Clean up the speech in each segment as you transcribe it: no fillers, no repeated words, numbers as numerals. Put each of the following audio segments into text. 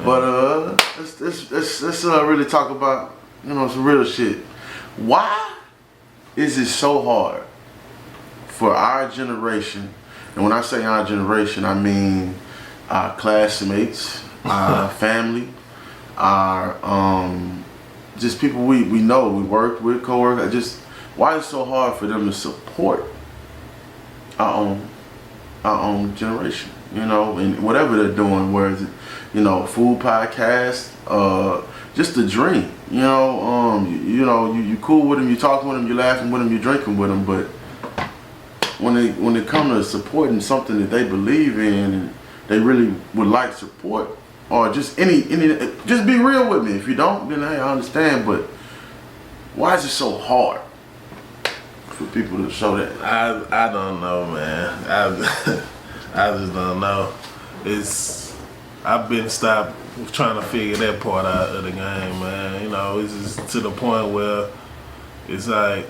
But let's really talk about, you know, some real shit. Why is it so hard for our generation, and when I say our generation, I mean our classmates, our family, our just people we know, we work with, coworkers, just why is it so hard for them to support our own generation, you know, and whatever they're doing, whereas, you know, food podcast, just a dream, you know, you cool with them, you talking with them, you laughing with them, you drinking with them, but when it comes to supporting something that they believe in and they really would like support, or just just be real with me. If you don't, then I understand, but why is it so hard for people to show that? I don't know, man. I just don't know. I've been stopped trying to figure that part out of the game, man. You know, it's just to the point where it's like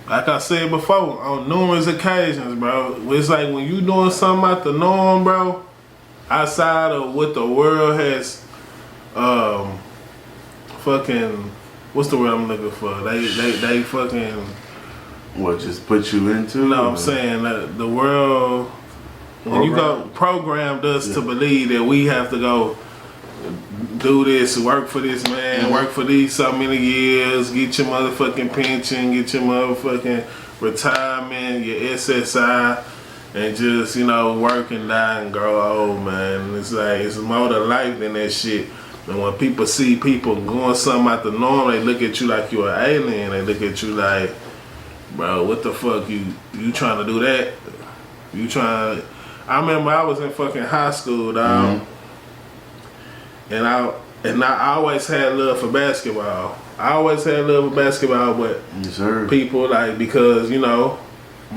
I said before, on numerous occasions, bro, it's like when you doing something out the norm, bro, outside of what the world has, fucking, what's the word I'm looking for? They fucking. What, just put you into? No, I'm saying that the world, when you go programmed us to believe that we have to go do this, work for this man, work for these so many years, get your motherfucking pension, get your motherfucking retirement, your SSI, and just, you know, work and die and grow old, man. It's like, it's more to life than that shit. And when people see people doing something out the norm, they look at you like you're an alien. They look at you like, bro, what the fuck, you trying to do that? You trying? I remember I was in fucking high school, dog, and I always had love for basketball. I always had love for basketball, but people, like, because, you know,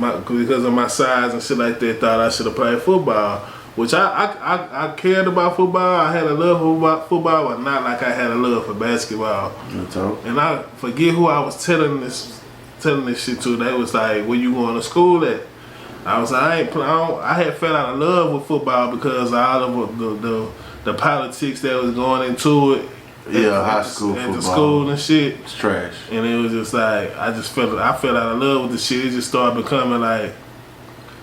because of my size and shit like that, thought I should have played football. Which I cared about football. I had a love for football, but not like I had a love for basketball. And I forget who I was telling this shit to. They was like, "Where you going to school at?" I was like, I had fell out of love with football because of all of the politics that was going into it. High school at football. The school and shit. It's trash. And it was just like I fell out of love with the shit. It just started becoming like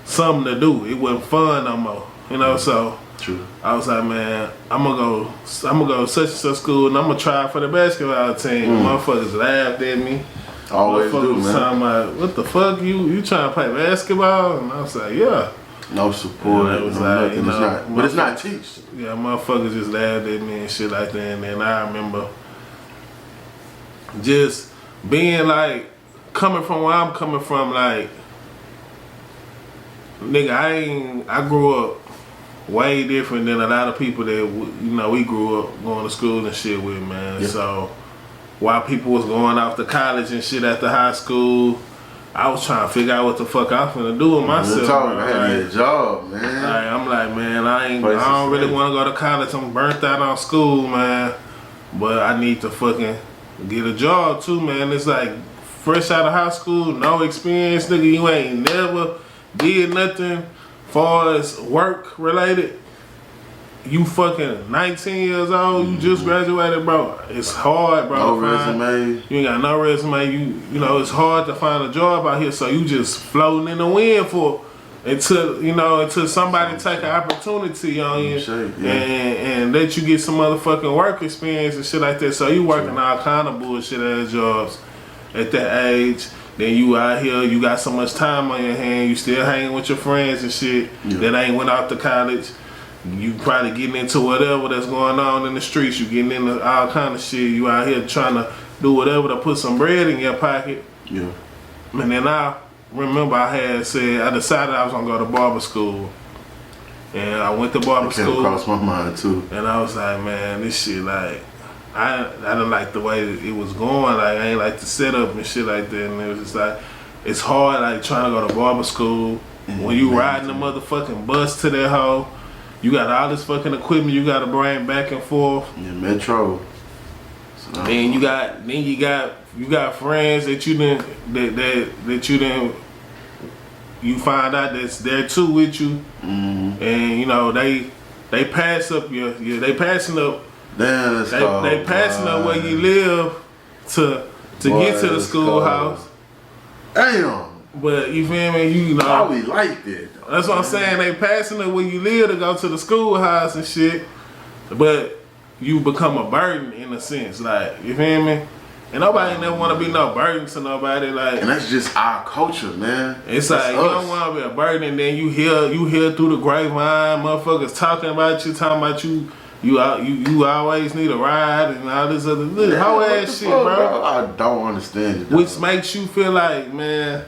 something to do. It wasn't fun no more. You know, so true. I was like, man, I'm gonna go such and such school and I'm gonna try for the basketball team. Motherfuckers laughed at me. Always do, man. Talking about, what the fuck, you trying to play basketball? And I was like, yeah. No support. And it was like, you know, but it's not teach. Yeah, motherfuckers just laughed at me and shit like that. And then I remember just being like, coming from where I'm coming from, like, nigga, I grew up way different than a lot of people that, you know, we grew up going to school and shit with, man. Yeah. So while people was going off to college and shit after high school, I was trying to figure out what the fuck I was finna do with myself. I had a job, man. I'm like, man, I don't really want to go to college. I'm burnt out on school, man. But I need to fucking get a job too, man. It's like fresh out of high school, no experience, nigga. You ain't never did nothing far as work related. You fucking 19 years old, you just graduated, bro. It's hard, bro. No resume. You ain't got no resume. You know, it's hard to find a job out here, so you just floating in the wind until somebody take an opportunity on you and let you get some motherfucking work experience and shit like that. So you working all kind of bullshit ass jobs at that age. Then you out here, you got so much time on your hand, you still hanging with your friends and shit that ain't went off to college. You probably getting into whatever that's going on in the streets. You getting into all kind of shit. You out here trying to do whatever to put some bread in your pocket. Yeah. And then I remember I decided I was gonna go to barber school. And I went to barber school. Came across my mind too. And I was like, man, this shit, like, I didn't like the way it was going. Like, I ain't like the setup and shit like that. And it was just like, it's hard, like, trying to go to barber school. When you riding the motherfucking bus to that hoe, you got all this fucking equipment you gotta bring back and forth. Yeah, Metro. So, then you got friends that you find out that's there too with you, and you know they they pass up they passing up. Damn, they passing up where you live to get to the schoolhouse. Damn. But you feel me? You know. Why we like that? That's what I'm saying. They passing up where you live to go to the schoolhouse and shit. But you become a burden in a sense, like, you feel me? And nobody never want to be no burden to nobody, like. And that's just our culture, man. It's like you don't want to be a burden, and then you hear through the grapevine, motherfuckers talking about you always need a ride and all this other whole ass shit, bro. I don't understand it. Which makes you feel like, man,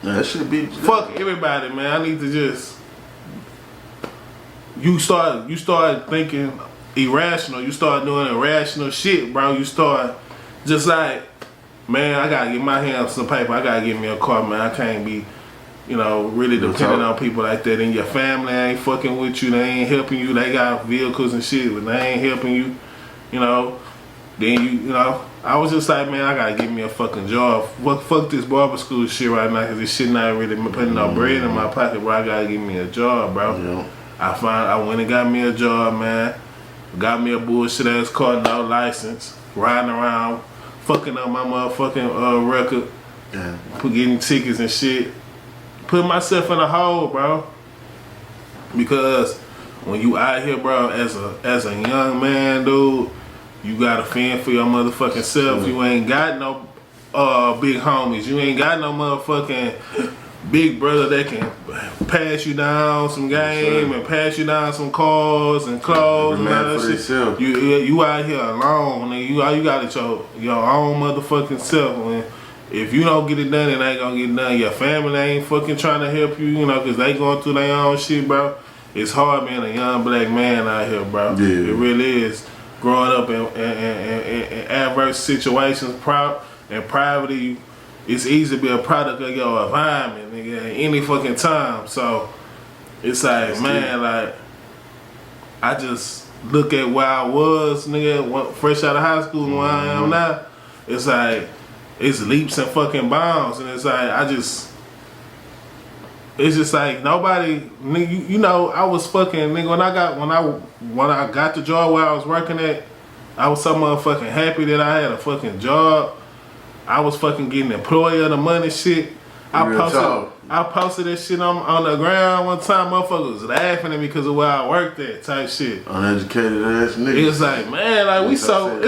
that should be fuck everybody, man. I need to just. You start thinking irrational. You start doing irrational shit, bro. You start just like, man, I gotta get my hands on some paper. I gotta get me a car, man. I can't be, really dependent on people like that. And your family ain't fucking with you. They ain't helping you. They got vehicles and shit, but they ain't helping you. Then I was just like, man, I gotta get me a fucking job. Fuck this barber school shit right now, cause this shit not really putting no bread in my pocket, bro. I gotta get me a job, bro. Yeah. I went and got me a job, man. Got me a bullshit ass car, no license, riding around, fucking up my motherfucking record, getting tickets and shit. Put myself in a hole, bro. Because when you out here, bro, as a young man, dude, you gotta fend for your motherfucking self. You ain't got no big homies. You ain't got no motherfucking big brother that can pass you down some game and pass you down some cars and clothes and all that shit. You out here alone, and all you got is your own motherfucking self. And if you don't get it done, it ain't gonna get done. Your family ain't fucking trying to help you, cause they going through their own shit, bro. It's hard being a young black man out here, bro. Yeah. It really is. Growing up in adverse situations, and poverty, it's easy to be a product of your environment, nigga, at any fucking time. So it's like, man, like, I just look at where I was, nigga, fresh out of high school and where I am now. It's like, it's leaps and fucking bounds, and it's like, it's just like nobody, nigga, I was fucking, nigga, when I got the job where I was working at, I was so motherfucking happy that I had a fucking job. I was fucking getting employee of the money shit. I posted that shit on the ground one time. Motherfuckers was laughing at me because of where I worked at, type shit. Uneducated ass niggas. It's like, man, like we so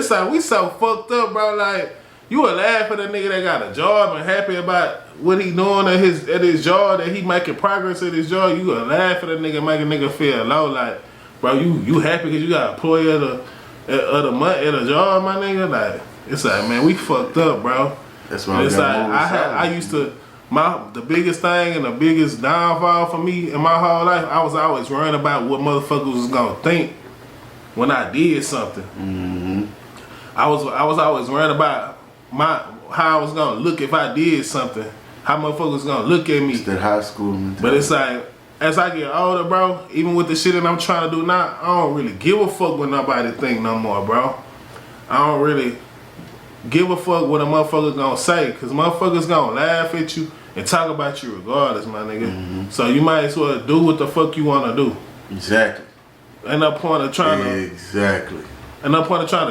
fucked up, bro. Like, you would laugh at a nigga that got a job and happy about what he doing at his job, that he making progress at his job. You would laugh at a nigga, make a nigga feel low, like, bro, you happy because you got employee of the month at a job, my nigga. Like, it's like, man, we fucked up, bro. That's why it's like I used to. The biggest thing and the biggest downfall for me in my whole life, I was always worrying about what motherfuckers was gonna think when I did something. Mm-hmm. I was always worrying about how I was gonna look if I did something. How motherfuckers was gonna look at me. It's that high school mentality. But it's like, as I get older, bro, even with the shit that I'm trying to do now, I don't really give a fuck what nobody think no more, bro. I don't really give a fuck what a motherfucker gonna say, cause motherfuckers gonna laugh at you and talk about you regardless, my nigga. Mm-hmm. So you might as well do what the fuck you wanna do. Exactly. Ain't no point of trying to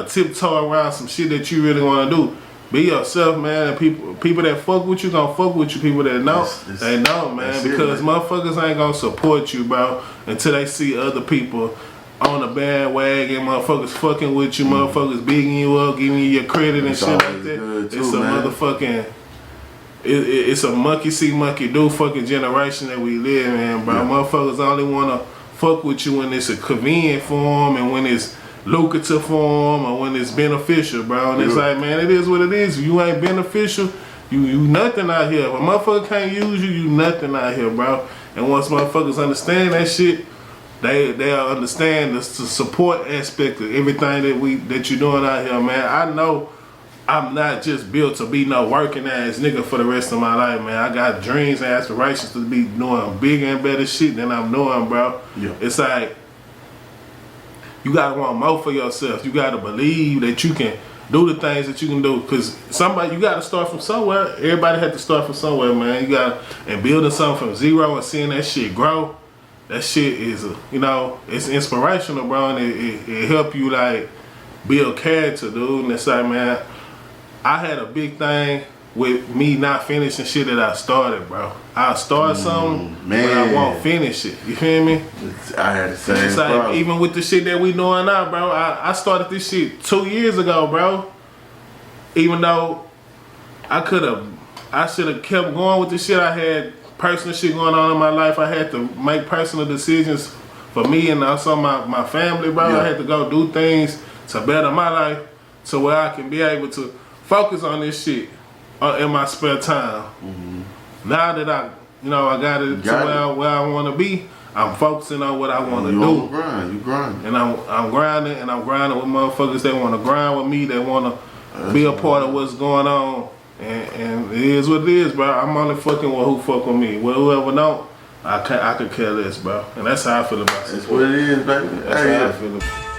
tiptoe around some shit that you really wanna do. Be yourself, man. And people that fuck with you gonna fuck with you. People that know, they know, man. Because motherfuckers ain't gonna support you, bro, until they see other people on the bandwagon, motherfuckers fucking with you, motherfuckers bigging you up, giving you your credit and shit like that. It's a motherfucking, it's a monkey see, monkey do fucking generation that we live in, bro. Yeah. Motherfuckers only wanna fuck with you when it's a convenient form and when it's lucrative form or when it's beneficial, bro. And it's like, man, it is what it is. If you ain't beneficial, you nothing out here. If a motherfucker can't use you, you nothing out here, bro. And once motherfuckers understand that shit, they'll understand the support aspect of everything that you're doing out here, man. I know I'm not just built to be no working ass nigga for the rest of my life, man. I got dreams and aspirations to be doing bigger and better shit than I'm doing, bro. Yeah. It's like, you gotta want more for yourself. You gotta believe that you can do the things that you can do. Cause you gotta start from somewhere. Everybody had to start from somewhere, man. And building something from zero and seeing that shit grow. that shit is, you know, it's inspirational, bro, and it help you like build character, dude. And it's like, man, I had a big thing with me not finishing shit that I started, bro. I'll start something, but I won't finish it. You feel me? I had the same It's like, problem. even with the shit that we doing now, bro, I started this shit 2 years ago, bro. Even though I should have kept going with the shit. I had personal shit going on in my life. I had to make personal decisions for me and also my family, bro. Yeah. I had to go do things to better my life to where I can be able to focus on this shit in my spare time. Now that I got it to where I want to be, I'm focusing on what I want to do. You grind, you grinding. And I'm grinding, and I'm grinding with motherfuckers that want to grind with me, that want to be a part of what's going on. And it is what it is, bro. I'm only fucking with who fuck with me. Well, whoever don't, I could care less, bro. And that's how I feel about it. That's what it is, baby. That's how I feel about it.